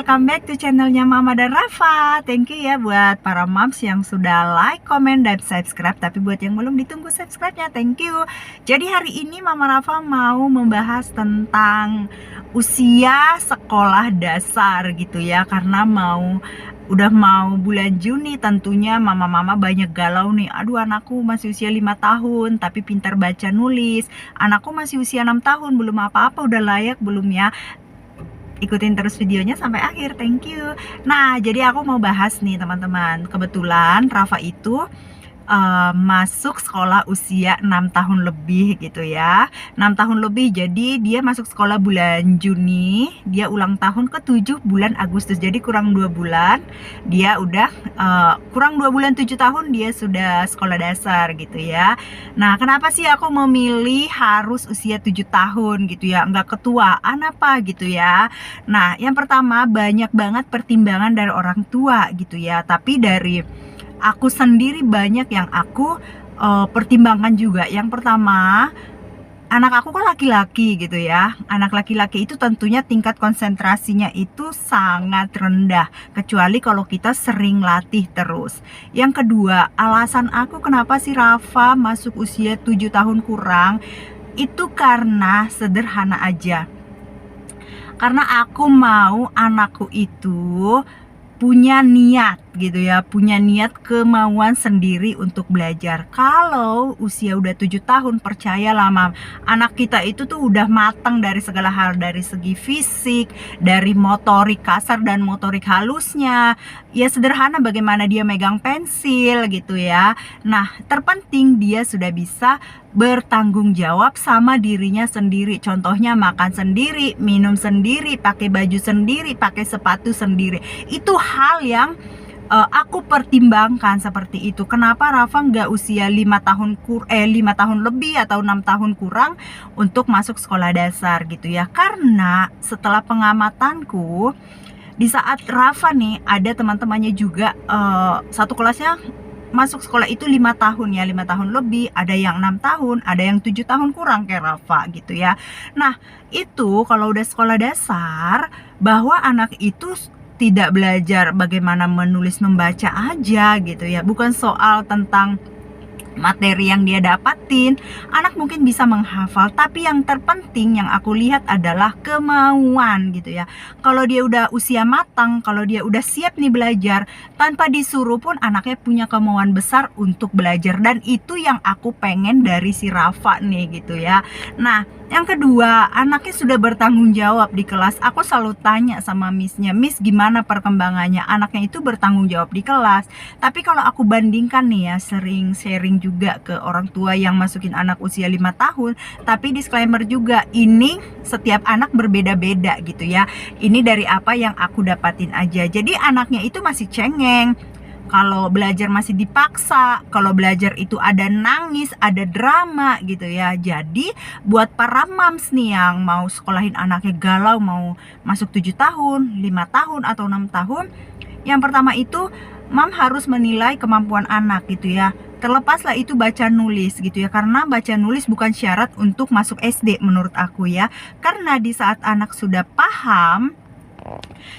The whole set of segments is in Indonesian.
welcome back to channelnya Mama dan Rafa. Thank you ya buat para moms yang sudah like, comment, dan subscribe. Tapi buat yang belum, ditunggu subscribe-nya, thank you. Jadi hari ini Mama Rafa mau membahas tentang usia sekolah dasar gitu ya. Karena udah mau bulan Juni, tentunya mama-mama banyak galau nih. Aduh, anakku masih usia 5 tahun tapi pintar baca nulis. Anakku masih usia 6 tahun belum apa-apa, udah layak belum ya? Ikutin terus videonya sampai akhir, thank you. Nah, jadi aku mau bahas nih teman-teman. Kebetulan Rafa itu masuk sekolah usia 6 tahun lebih gitu ya. 6 tahun lebih, jadi dia masuk sekolah bulan Juni. Dia ulang tahun ke-7 bulan Agustus. Jadi kurang 2 bulan dia udah kurang 2 bulan 7 tahun dia sudah sekolah dasar gitu ya. Nah, kenapa sih aku memilih harus usia 7 tahun gitu ya? Nggak ketuaan apa gitu ya. Nah, yang pertama banyak banget pertimbangan dari orang tua gitu ya. Tapi dari aku sendiri banyak yang aku pertimbangkan juga. Yang pertama, anak aku kan laki-laki gitu ya. Anak laki-laki itu tentunya tingkat konsentrasinya itu sangat rendah, kecuali kalau kita sering latih terus. Yang kedua, alasan aku kenapa sih Rafa masuk usia 7 tahun kurang, itu karena sederhana aja. Karena aku mau anakku itu punya niat gitu ya, punya niat, kemauan sendiri untuk belajar. Kalau usia udah 7 tahun, percayalah Mam, anak kita itu tuh udah matang dari segala hal, dari segi fisik, dari motorik kasar dan motorik halusnya. Ya sederhana bagaimana dia megang pensil gitu ya. Nah, terpenting dia sudah bisa bertanggung jawab sama dirinya sendiri. Contohnya makan sendiri, minum sendiri, pakai baju sendiri, pakai sepatu sendiri. Itu hal yang aku pertimbangkan seperti itu. Kenapa Rafa nggak usia 5 tahun 5 tahun lebih atau 6 tahun kurang untuk masuk sekolah dasar gitu ya. Karena setelah pengamatanku, di saat Rafa nih ada teman-temannya juga satu kelasnya masuk sekolah itu 5 tahun ya, 5 tahun lebih, ada yang 6 tahun, ada yang 7 tahun kurang kayak Rafa gitu ya. Nah, itu kalau udah sekolah dasar, bahwa anak itu tidak belajar bagaimana menulis membaca aja gitu ya. Bukan soal tentang materi yang dia dapatin, anak mungkin bisa menghafal, tapi yang terpenting yang aku lihat adalah kemauan gitu ya. Kalau dia udah usia matang, kalau dia udah siap nih belajar, tanpa disuruh pun anaknya punya kemauan besar untuk belajar. Dan itu yang aku pengen dari si Rafa nih gitu ya. Nah, yang kedua, anaknya sudah bertanggung jawab di kelas. Aku selalu tanya sama missnya, Miss gimana perkembangannya? Anaknya itu bertanggung jawab di kelas. Tapi kalau aku bandingkan nih ya, sering sharing juga ke orang tua yang masukin anak usia 5 tahun. Tapi disclaimer juga, ini setiap anak berbeda-beda gitu ya. Ini dari apa yang aku dapatin aja. Jadi anaknya itu masih cengeng. Kalau belajar masih dipaksa, kalau belajar itu ada nangis, ada drama gitu ya. Jadi buat para moms nih yang mau sekolahin anaknya galau, mau masuk 7 tahun, 5 tahun, atau 6 tahun, yang pertama itu mom harus menilai kemampuan anak gitu ya. Terlepaslah itu baca nulis gitu ya. Karena baca nulis bukan syarat untuk masuk SD menurut aku ya. Karena di saat anak sudah paham,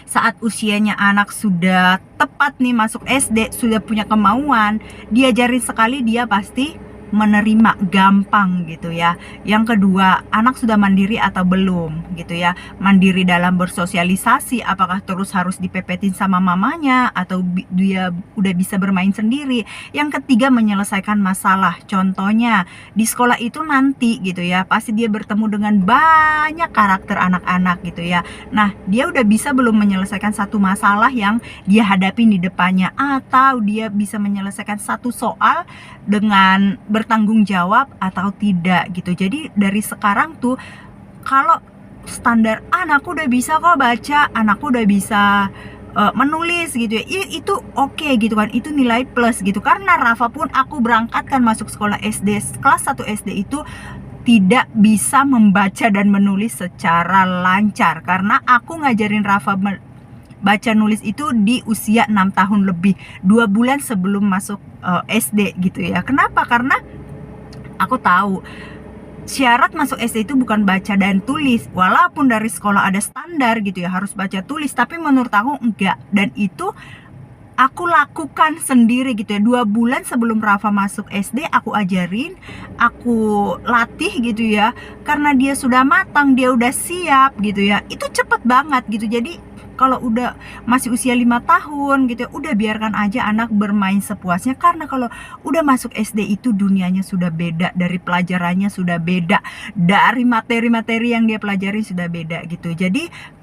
saat usianya anak sudah tepat nih masuk SD, sudah punya kemauan, diajarin sekali dia pasti menerima gampang gitu ya. Yang kedua, anak sudah mandiri atau belum gitu ya. Mandiri dalam bersosialisasi, apakah terus harus dipepetin sama mamanya atau dia udah bisa bermain sendiri. Yang ketiga, menyelesaikan masalah. Contohnya di sekolah itu nanti gitu ya, pasti dia bertemu dengan banyak karakter anak-anak gitu ya. Nah, dia udah bisa belum menyelesaikan satu masalah yang dia hadapi di depannya, atau dia bisa menyelesaikan satu soal dengan bertanggung jawab atau tidak gitu. Jadi dari sekarang tuh, kalau standar anakku udah bisa kok baca, anakku udah bisa menulis gitu ya, itu oke gitu kan, itu nilai plus gitu. Karena Rafa pun aku berangkatkan masuk sekolah SD, kelas 1 SD itu tidak bisa membaca dan menulis secara lancar. Karena aku ngajarin Rafa baca nulis itu di usia 6 tahun lebih, 2 bulan sebelum masuk SD gitu ya. Kenapa? Karena aku tahu syarat masuk SD itu bukan baca dan tulis, walaupun dari sekolah ada standar gitu ya, harus baca tulis, tapi menurut aku enggak. Dan itu aku lakukan sendiri gitu ya. 2 bulan sebelum Rafa masuk SD, aku ajarin, aku latih gitu ya, karena dia sudah matang, dia udah siap gitu ya. Itu cepet banget gitu. Jadi kalau udah masih usia 5 tahun gitu ya, udah biarkan aja anak bermain sepuasnya. Karena kalau udah masuk SD itu dunianya sudah beda, dari pelajarannya sudah beda, dari materi-materi yang dia pelajari sudah beda gitu. Jadi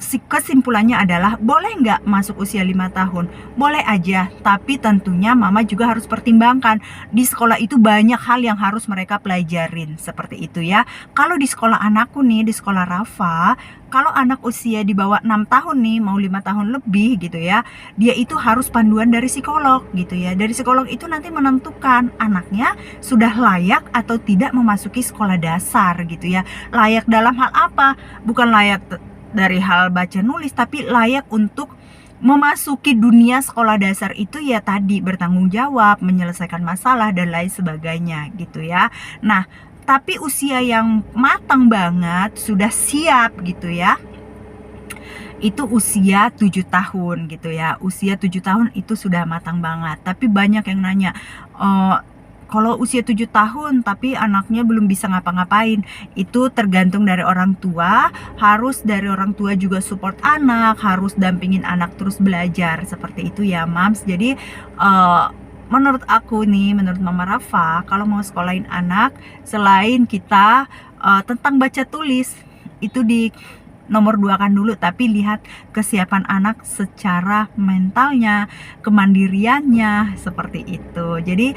kesimpulannya adalah, boleh nggak masuk usia 5 tahun? Boleh aja, tapi tentunya mama juga harus pertimbangkan. Di sekolah itu banyak hal yang harus mereka pelajarin, seperti itu ya. Kalau di sekolah anakku nih, di sekolah Rafa, kalau anak usia di bawah 6 tahun nih, mau 5 tahun lebih gitu ya, dia itu harus panduan dari psikolog gitu ya. Dari psikolog itu nanti menentukan anaknya sudah layak atau tidak memasuki sekolah dasar gitu ya. Layak dalam hal apa? Bukan layak dari hal baca nulis, tapi layak untuk memasuki dunia sekolah dasar itu ya tadi, bertanggung jawab, menyelesaikan masalah dan lain sebagainya gitu ya. Nah, tapi usia yang matang banget, sudah siap gitu ya, itu usia 7 tahun gitu ya. Usia 7 tahun itu sudah matang banget. Tapi banyak yang nanya, kalau usia 7 tahun tapi anaknya belum bisa ngapa-ngapain, itu tergantung dari orang tua. Harus dari orang tua juga support anak, harus dampingin anak terus belajar, seperti itu ya Mams. Jadi menurut aku nih, menurut Mama Rafa, kalau mau sekolahin anak, selain kita tentang baca tulis, itu di nomor 2 kan dulu, tapi lihat kesiapan anak secara mentalnya, kemandiriannya, seperti itu. Jadi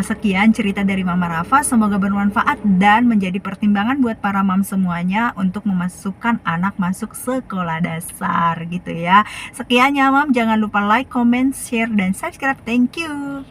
sekian cerita dari Mama Rafa, semoga bermanfaat dan menjadi pertimbangan buat para mam semuanya untuk memasukkan anak masuk sekolah dasar gitu ya. Sekian ya Mam, jangan lupa like, comment, share, dan subscribe. Thank you.